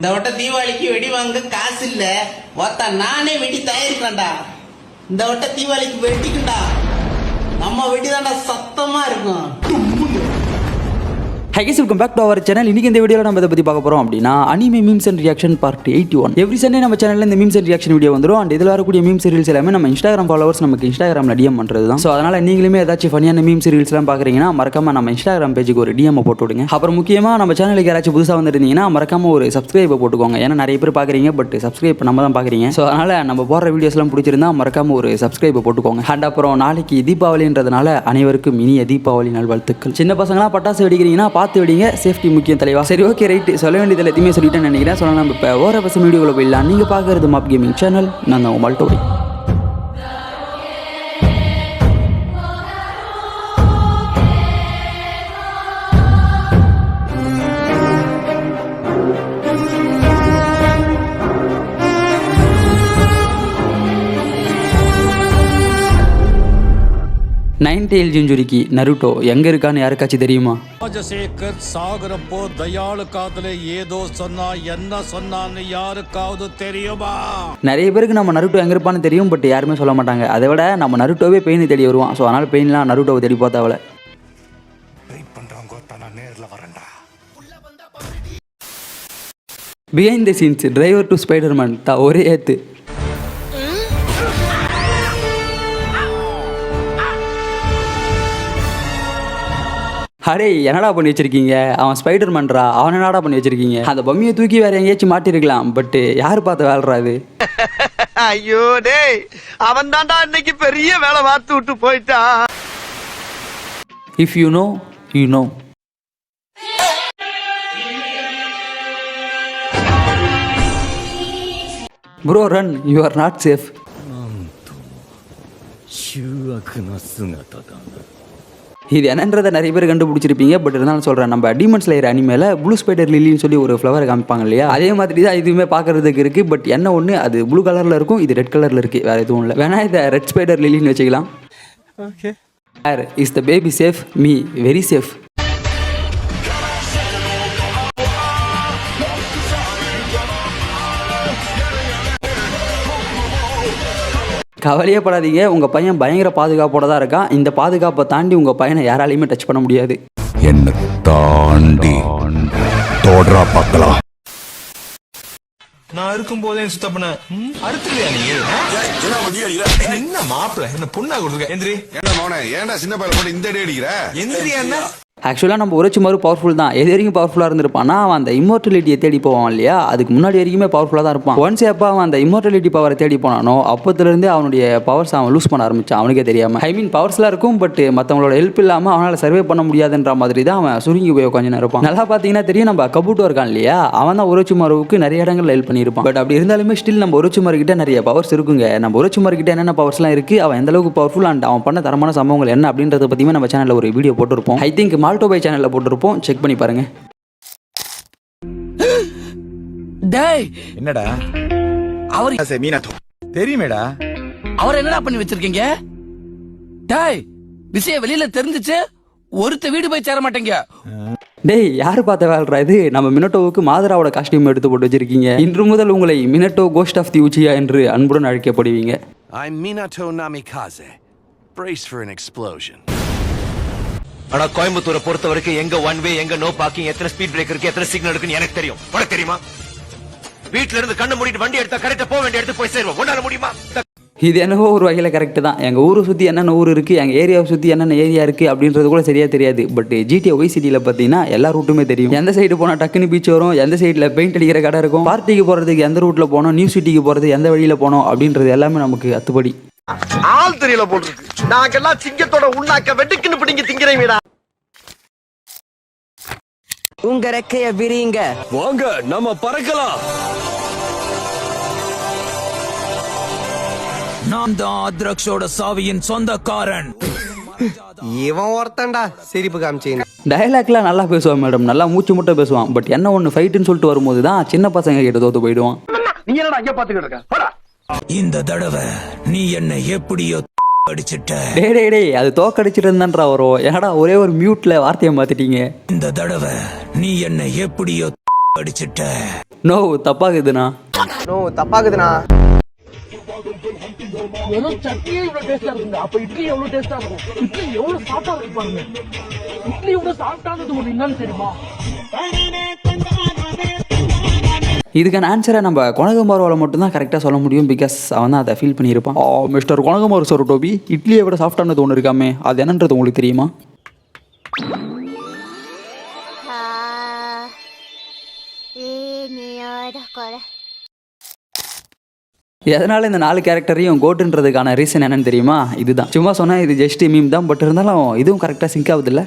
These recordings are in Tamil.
இந்த வட்ட தீபாவளிக்கு வெடி வாங்க காசு இல்ல. நானே வெடி தயாரிக்கிறேன்டா. இந்த வட்ட தீபாவளிக்கு வெடிக்குண்டா. நம்ம வெடிதான்டா சத்தமா இருக்கும். Hi guys, welcome back to our channel. இன்னைக்கு இந்த வீடியோல நம்ம இத பத்தி பார்க்க போறோம் அப்படினா anime memes and reaction part 81. Every Sunday நம்ம சேனல்ல இந்த memes and reaction வீடியோ வந்துரும். and இதல வரக்கூடிய memes reels எல்லாமே நம்ம Instagram followers நமக்கு Instagramல DM பண்றதுதான். சோ அதனால நீங்களுமே ஏதாச்சும் ஃபன்னியான memes reels எல்லாம் பார்க்கறீங்கன்னா மறக்காம நம்ம Instagram பேஜுக்கு ஒரு DM போட்டு விடுங்க. அப்புறம் முக்கியமா நம்ம சேனலுக்கு யாராச்சும் புதுசா வந்திருந்தீங்கன்னா மறக்காம ஒரு subscribe போட்டுக்கோங்க. ஏன்னா நிறைய பேர் பார்க்கறீங்க பட் subscribe பண்ணாம தான் பார்க்கறீங்க. சோ அதனால நம்ம போடுற வீடியோஸ் எல்லாம் பிடிச்சிருந்தா மறக்காம ஒரு subscribe போட்டுக்கோங்க. and அப்புறம் நாளைக்கு தீபாவளின்றதுனால அனைவருக்கும் இனிய தீபாவளி நல்வாழ்த்துக்கள். சின்ன பசங்களா பட்டாசு வெடிக்கிறீங்கன்னா பார்த்து வெடிங்க. சேஃப்டி முக்கியம் தலைவா. சரி ஓகே ரைட், சொல்ல வேண்டியது எல்லாத்தையுமே சொல்லிட்டேன்னு நினைக்கிறேன். சொல்ல நம்ம இப்போ ஓர பசங்க வீடியோக்குள்ள போயிடலாம். நீங்கள் பார்க்குறது மாப் கேமிங் சேனல். நான் தான் மால்டோவை. நைன்டெயில் ஜிஞ்சுரிக்கு நருட்டோ எங்க இருக்கான்னு யாருக்காச்சும் தெரியுமா? ராஜசேகர் சாகரப்போ தயாளு காதல ஏதோ சொன்னா என்ன சொன்னான்னு யாருக்காவது தெரியுமா? நிறைய பேருக்கு நம்ம நருட்டோ எங்க இருப்பான்னு தெரியும், பட் யாருமே சொல்ல மாட்டாங்க. அதை விட நம்ம நருட்டோவே பெயின் தேடி வருவான். ஸோ அதனால பெயின்லாம் நருட்டோவை தேடி பார்த்தாவல. Behind the scenes driver to Spiderman ஒரே ஏத்து. அரே என்னடா பண்ணி வச்சிருக்கீங்க? அவன் ஸ்பைடர்மேன்ரா, அவன் என்னடா பண்ணி வச்சிருக்கீங்க? அந்த பொம்மையை தூக்கி வேற எங்கேயாச்சும் மாட்டிருக்கலாம், பட் யாரு பார்த்த வேலைறாது? ஐயோ டேய், அவன் தான்டா இன்னைக்கு பெரிய வேலை பார்த்து விட்டு போயிட்டான். If you know you know. Bro run, you are not safe. இது என்னன்றதை நிறைய பேர் கண்டுபிடிச்சிருப்பீங்க, பட் இருந்தாலும் சொல்கிறேன். நம்ம டீமன் ஸ்லேயர் அனிமேல ப்ளூ ஸ்பைடர் லில்லின்னு சொல்லி ஒரு ஃப்ளவர் காமிப்பாங்க இல்லையா, அதே மாதிரி தான் இதுவுமே பார்க்கறதுக்கு இருக்குது. பட் என்ன ஒன்று, அது ப்ளூ கலரில் இருக்கும், இது ரெட் கலரில் இருக்குது, வேறு எதுவும் இல்லை. வேணா இதை ரெட் ஸ்பைடர் லில்லின்னு வச்சுக்கலாம். ஓகே. யார் is the baby safe? Me very safe. கவலையே படாதீங்க, உங்கள் பையன் பயங்கர பாதுகாப்போட தான் இருக்கான். இந்த பாதுகாப்பை தாண்டி உங்கள் பையனை யாராலையுமே டச் பண்ண முடியாது. என்ன தாண்டி தோடுறா பார்க்கலாம். நான் இருக்கும் போதே சுத்தப்பன அறுத்துறியா நீ? என்ன மாப்பிள்ள என்ன பொண்ணா கொடுத்துருக்க? எந்திரி. ஏண்டா மௌனே, ஏண்டா சின்ன பையன் போட்டு இந்த அடி அடிக்கிற? எந்திரியா என்ன? ஆக்சுவலாக நம்ம ஒருச்சுமாரு பவர்ஃபுல் தான். எது வரைக்கும் பவர்ஃபுல்லாக இருந்திருப்பான்னா அவன் அந்த இம்மோர்டலிட்டியை தேடி போவான் இல்லையா, அதுக்கு முன்னாடி வரைக்குமே பவர்ஃபுல்லாக தான் இருப்பான். ஒன்ஸ் எப்போ அவன் அந்த இம்மோர்டலிட்டி பவரை தேடி போனானோ அப்போத்துலேருந்தே அவனுடைய பவர்ஸ் அவன் லூஸ் பண்ண ஆரம்பிச்சான், அவனுக்கே தெரியாமல். ஐ மீன் பவர்ஸ்லாம் இருக்கும், பட் மற்றவங்களோட ஹெல்ப் இல்லாமல் அவனால் சர்வே பண்ண முடியாதுன்ற மாதிரி தான் அவன் சுருங்கி போய் கொஞ்சம் நேரம் இருப்பான். நல்லா பார்த்தீங்கன்னா தெரியும், நம்ம கபூட்டோ இருக்கான் இல்லையா, அவன் தான் ஒருச்சுமாருக்கு நிறைய இடங்களில் ஹெல்ப் பண்ணியிருப்பான். பட் அப்படி இருந்தாலுமே ஸ்டில் நம்ம ஒருச்சுமார்கிட்ட நிறைய பவர்ஸ் இருக்குங்க. நம்ம ஒருச்சுமார்கிட்ட என்னென்ன பவர்ஸ்லாம் இருக்குது, அவன் எந்த அளவுக்கு பவர்ஃபுல் அண்ட் அவன் பண்ண தரமான சம்பவங்கள் என்ன அப்படின்றத பற்றியுமே நம்ம சேனலில் ஒரு வீடியோ போட்டிருப்போம். ஐ திங்க் மால்டோபை சேனலில் போட்டு செக் பண்ணி பாருங்க. டேய் என்னடா அவர் மீனாத்தோ தெரியுமேடா, அவர் என்னடா பண்ணி வச்சிருக்கீங்க? டேய் விஷயம் வெளியில தெரிஞ்சிச்சு, ஒருத்த வீடு போய் சேர மாட்டேங்க. டேய் யாரு பார்த்த வேலைறா இது? நம்ம மினட்டோவுக்கு மாதராவோட காஸ்டியூம் எடுத்து போட்டு வச்சிருக்கீங்க. இன்று முதல் உங்களை மினட்டோ கோஸ்ட் ஆஃப் தி உச்சியா என்று அன்புடன் அழைக்கப்படுவீங்க. I'm Minato Namikaze. Brace for an explosion. ஆனா கோயம்புத்தூரை பொறுத்த வரைக்கும் எங்க ஒன் வே, எங்க நோ பார்க்கிங், எத்தனை ஸ்பீட் பிரேக் இருக்கு, எத்தனை சிக்னல் இருக்குன்னு எனக்கு தெரியும். உனக்கு தெரியுமா? வீட்ல இருந்து கண்ணு மூடிட்டு வண்டி எடுத்தா கரெக்டா போக வேண்டிய இடத்துக்கு போய் சேருவோம். உன்னால முடியுமா? இது என்னவோ ஒரு வகையில் கரெக்ட் தான். எங்கள் ஊரை சுற்றி என்னென்ன ஊர் இருக்குது, எங்கள் ஏரியாவை சுற்றி என்னென்ன ஏரியா இருக்குது அப்படின்றது கூட சரியாக தெரியாது. பட் GTA ஒய் சிட்டியில் பார்த்தீங்கன்னா எல்லா ரூட்டுமே தெரியும். எந்த சைடு போனால் டக்குன்னு பீச் வரும், எந்த சைடில் பெயிண்ட் அடிக்கிற கடை இருக்கும், பார்ட்டிக்கு போகிறதுக்கு எந்த ரூட்டில் போனோம், நியூ சிட்டிக்கு போகிறது எந்த வழியில் போனோம் அப்படின்றது எல்லாமே நமக்கு அத்துப்படி. ஆள் தெரியல போட்டுருக்கு. நாங்கெல்லாம் சிங்கத்தோட உண்ணாக்க வெட்டுக்குன்னு பிடிங்க திங்கிறீங்கடா. உங்க ரெக்கைய விரிங்க, வாங்க நம்ம பறக்கலாம். நான் தான் அத்ரக்ஷோட சாவியின் சொந்தக்காரன். இவன் ஒருத்தன்டா சிரிப்பு காமிச்சீங்க. டயலாக்லாம் நல்லா பேசுவான் மேடம், நல்லா மூச்சு முட்டை பேசுவான். பட் என்ன ஒன்று ஃபைட்டுன்னு சொல்லிட்டு வரும்போது தான் சின்ன பசங்க கிட்ட தோத்து போயிடுவான். நீ என்னடா அங்க பாத்துக்கிட்டு இருக்க? இந்த தடவை நீ என்ன எப்படியோ டேய் அது தோக்கடிச்சிட்டு இருந்தான்றா வரும். ஏடா ஒரே ஒரு மியூட்ல வார்த்தையை மாத்திட்டீங்க. இந்த தடவை நீ என்ன எப்படியோ நோ தப்பாகுதுண்ணா. வெறும் சட்னியே இவ்வளவு டேஸ்டா இருக்குங்க. அப்ப இட்லி எவ்வளவு டேஸ்டா இருக்கும்? இட்லி எவ்வளவு சாஃப்டா இருக்கு பாருங்க. இட்லி இவ்வளவு சாஃப்டானது ஒரு என்னன்னு தெரியுமா? இதுக்கான ஆன்சரை நம்ம கொணகமாரோல மட்டும்தான் கரெக்டாக சொல்ல முடியும். பிகாஸ் அவன் தான் அதை ஃபீல் பண்ணியிருப்பான். மிஸ்டர் கொணகமாரு சார் டோபி, இட்லியை விட சாஃப்டானது ஒன்று இருக்காமே, அது என்னன்றது உங்களுக்கு தெரியுமா? எதனால இந்த 4 கேரக்டரையும் கோட்டுன்றதுக்கான ரீசன் என்னன்னு தெரியுமா? இதுதான். சும்மா சொன்னால் இது ஜஸ்ட் மீம் தான், பட் இருந்தாலும் இதுவும் கரெக்டாக சிங்க் ஆகுது இல்லை?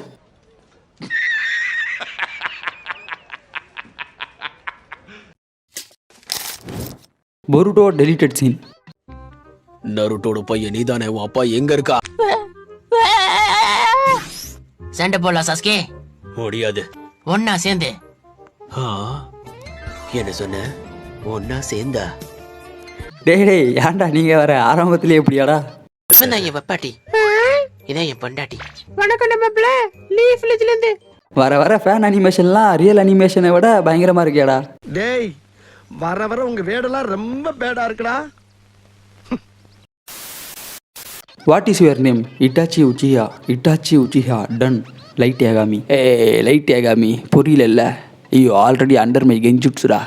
பொருட்டோ டெலிட்டட் சீன். நருட்டோட பையன் நீதானே, உன் அப்பா எங்க இருக்கா? சண்டை போடலாம் சாஸ்கே. முடியாது. ஒன்னா சேர்ந்து. என்ன சொன்ன? ஒன்னா சேர்ந்தா? டேய் ஏன்டா நீங்கள் வர ஆரம்பத்திலே எப்படியாடா? இவன் தான் என் பப்பாட்டி, இதான் என் பொண்டாட்டி. வர வர ஃபேன் அனிமேஷன்லாம் ரியல் அனிமேஷனை விட பயங்கரமாக இருக்கியாடா. டேய் வர வர உங்க வேடெல்லாம் ரொம்ப பேடா இருக்குடா. What is your name? Itachi Uchiha. Itachi Uchiha டன். Light Yagami. லைட் யாகாமி புரியல. ஐயோ ஆல்ரெடி அண்டர் மை கெஞ்சுட்ஸுடா.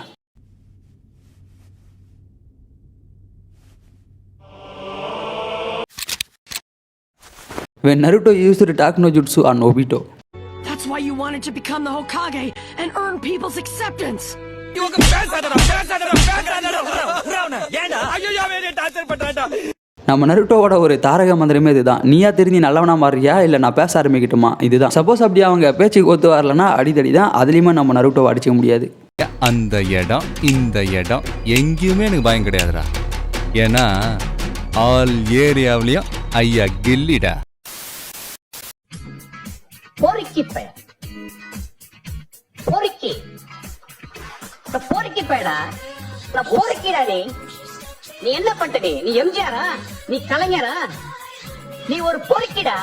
When Naruto used to talk no jutsu on Obito. That's why you wanted to become the Hokage and earn people's acceptance. நம்ம நருட்டோவோட ஒரு தாரக மந்திரமே இதுதான். நீயா தெரிஞ்சு நல்லவனா மாறியா இல்லை நான் பேச ஆரம்பிக்கட்டுமா? இதுதான். சப்போஸ் அப்படி அவங்க பேச்சுக்கு ஒத்து வரலன்னா அடிதடி தான். அதுலேயுமே நம்ம நருட்டோவை அடிச்சிக்க முடியாது. அந்த இடம் இந்த இடம் எங்கேயுமே எனக்கு பயம் கிடையாதுடா. ஏன்னா ஆல் ஏரியாவிலையும் ஐயா கில்லிடா. பொறுக்கி பைய, பொறுக்கி பொறுக்கி பையடா. நான் பொறுக்கிடா. நீ என்ன பண்ற? நீ எம்ஜிஆரா? நீ கலைஞரா? நீ ஒரு பொறுக்கிடா.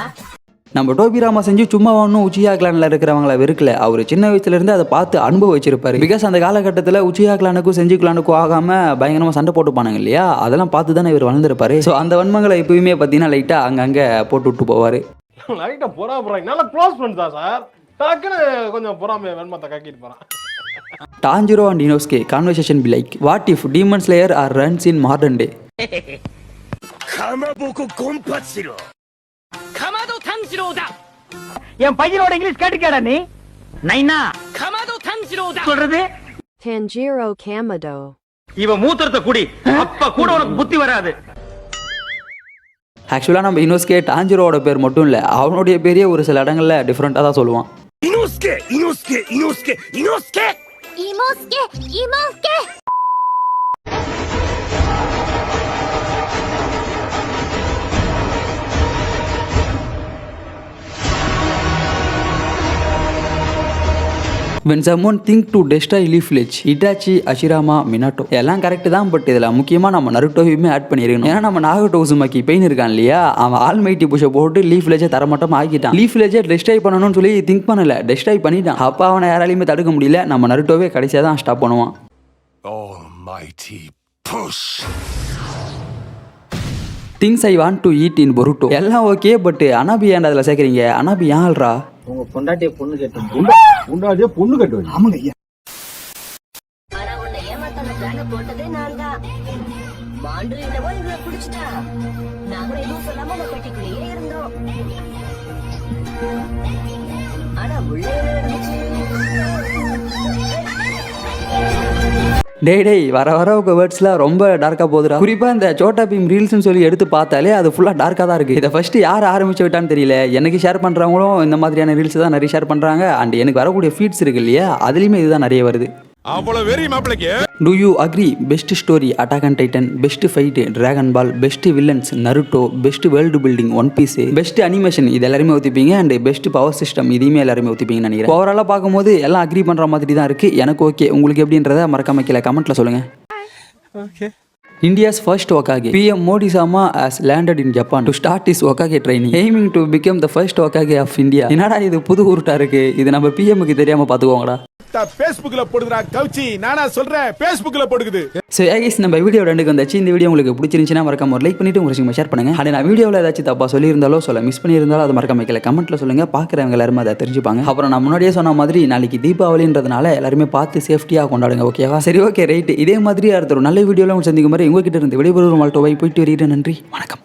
நம்ம டோபிராமா செஞ்சு சும்மா ஒன்றும் உச்சியா கிளானில் இருக்கிறவங்கள வெறுக்கல. அவர் சின்ன வயசுலேருந்து அதை பார்த்து அனுபவிச்சிருப்பாரு. பிகாஸ் அந்த காலகட்டத்தில் உச்சியா கிளானுக்கும் செஞ்சு கிளானுக்கும் ஆகாமல் பயங்கரமாக சண்டை போட்டுப்பானுங்க இல்லையா? அதெல்லாம் பார்த்து தானே இவர் வளர்ந்துருப்பாரு. ஸோ அந்த வன்மங்களை எப்பயுமே பார்த்தீங்கன்னா லைட்டாக அங்கங்கே போட்டு விட்டு போவார். லைட்டா போறாங்க. நல்லா க்ளோஸ் ஃப்ரெண்ட்ஸா சார்? டக்குன்னு கொஞ்சம் பொறாமைய வெண்மத்தை கக்கிட்டு போறான். Tanjiro and Inosuke conversation be like, what if Demon Slayer are runs in modern day? கமபோக்கு கொம்பச்சிரோ. கமாதோ தன்ஜிரோ தா. என் பையனோட இங்கிலீஷ் கேட்டுக்கடா நீ. நைனா கமாதோ தன்ஜிரோ தா சொல்றது. Tanjiro Kamado. இவன் மூத்திரத்தை குடி, அப்ப கூட உனக்கு புத்தி வராது. ஆக்சுவலாக நம்ம இனோஸ்கே டாஞ்சிரோட பேர் மட்டும் இல்லை, அவனுடைய பேரே ஒரு சில இடங்களில் டிஃப்ரெண்ட்டாக தான் சொல்லுவான். இனோஸ்கே இனோஸ்கே இனோஸ்கே இனோஸ்கே இமோஸ்கே இமோஸ்கே. when someone think to destroy Leaf Village, Itachi, Hashirama, Minato எல்லாம் கரெக்ட் தான். பட் இதில் முக்கியமாக நம்ம நருட்டோவையுமே ஆட் பண்ணியிருக்கணும். ஏன்னா நம்ம நாகட்டோ உசுமாக்கி பெயின் இருக்கான் இல்லையா, அவன் ஆல்மைட்டி புஷை போட்டு லீஃப் வில்லேஜை தரமட்டம் ஆக்கிட்டான். லீஃப் வில்லேஜை டெஸ்ட்ராய் பண்ணணும்னு சொல்லி திங்க் பண்ணல, டெஸ்ட்ராய் பண்ணிட்டான். அப்போ அவனை யாராலையுமே தடுக்க முடியல. நம்ம நருட்டோவே கடைசியாக தான் ஸ்டாப் பண்ணுவான். Almighty push. Things I want to eat in பொருட்டோ எல்லாம் ஓகே. பட் அனாபி ஏன் அதில் சேர்க்குறீங்க? அனாபி ஏன் ஆள்றா? உங்க பொண்டாட்டிய பொண்ணு கேட்டு ஆமாங்க ஐயா. ஆனா உன்னை ஏமாத்தாம பிளான போட்டதே நான் தான். மாண்டு என்னவோ இவளை பிடிச்சிட்டா. நாங்க எதுவும் சொல்லாம உங்க பெட்டிக்குள்ளேயே இருந்தோம். ஆனா உள்ளே இருந்துச்சு. டேய் வர வர உங்கள் வேர்ட்ஸ்லாம் ரொம்ப டார்க்காக போகுதுடா. குறிப்பாக இந்த சோட்டா பீம் ரீல்ஸ்னு சொல்லி எடுத்து பார்த்தாலே அது ஃபுல்லாக டார்க்காக தான் இருக்குது. இதை ஃபஸ்ட்டு யார் ஆரம்பிச்சு விட்டான்னு தெரியல. எனக்கு ஷேர் பண்ணுறவங்களும் இந்த மாதிரியான ரீல்ஸ் தான் நிறைய ஷேர் பண்ணுறாங்க. அண்ட் எனக்கு வரக்கூடிய ஃபீட்ஸ் இருக்கு இல்லையா, அதுலேயுமே இதுதான் நிறைய வருது. அவ்வளவு வெறி மாப்பிளைக்கு. Do you agree? Best story Attack on Titan, best fight Dragon Ball, best villains Naruto, best world building One Piece, best animation இது எல்லாருமே ஒத்துப்பீங்க. அண்ட் பெஸ்ட் பவர் சிஸ்டம் இதையுமே எல்லாருமே ஒத்துப்பீங்கன்னு நினைக்கிறேன். ஓவராலாக பார்க்கும்போது எல்லாம் அக்ரி பண்ணுற மாதிரி தான் இருக்குது. எனக்கு ஓகே. உங்களுக்கு எப்படின்றத மறக்காம கீழே கமெண்ட்டில் சொல்லுங்கள். India's first Hokage. PM Modi Sama has landed in Japan to start his Hokage training, aiming to become the first Hokage of India. என்னடா இது புது உருட்டா இருக்கு, இது நம்ம பிஎம்க்கு தெரியாம பாத்துக்கோங்கடா. Facebookல போடுறா கவுச்சி, நானா சொல்றேன் Facebookல போடுது. சோ guys, நம்ம வீடியோ ரெண்டுக்கு வந்தாச்சு. இந்த வீடியோ உங்களுக்கு பிடிச்சிருந்துச்சுன்னா மறக்காம ஒரு லைக் பண்ணிட்டு உங்களுக்கு ஷேர் பண்ணுங்க. அண்ட் நான் வீடியோவில் ஏதாச்சும் தப்பா சொல்லியிருந்தாலோ மிஸ் பண்ணியிருந்தாலும் அதை மறக்காம கீழே கமெண்ட்ல சொல்லுங்க. பாக்குறவங்க எல்லாரும் அதை தெரிஞ்சுப்பாங்க. அப்புறம் நான் முன்னாடியே சொன்ன மாதிரி நாளைக்கு தீபாவளின்றதுனால எல்லாருமே பார்த்து சேஃப்டியா கொண்டாடுங்க. ஓகேவா? சரி, ஓகே, ரைட். இதே மாதிரி அடுத்த ஒரு நல்ல வீடியோல உங்களுக்கு சந்திக்கும் மாதிரி உங்ககிட்ட இருந்து விடைபெறும் மால்டோவை போயிட்டு வரீங்க. நன்றி, வணக்கம்.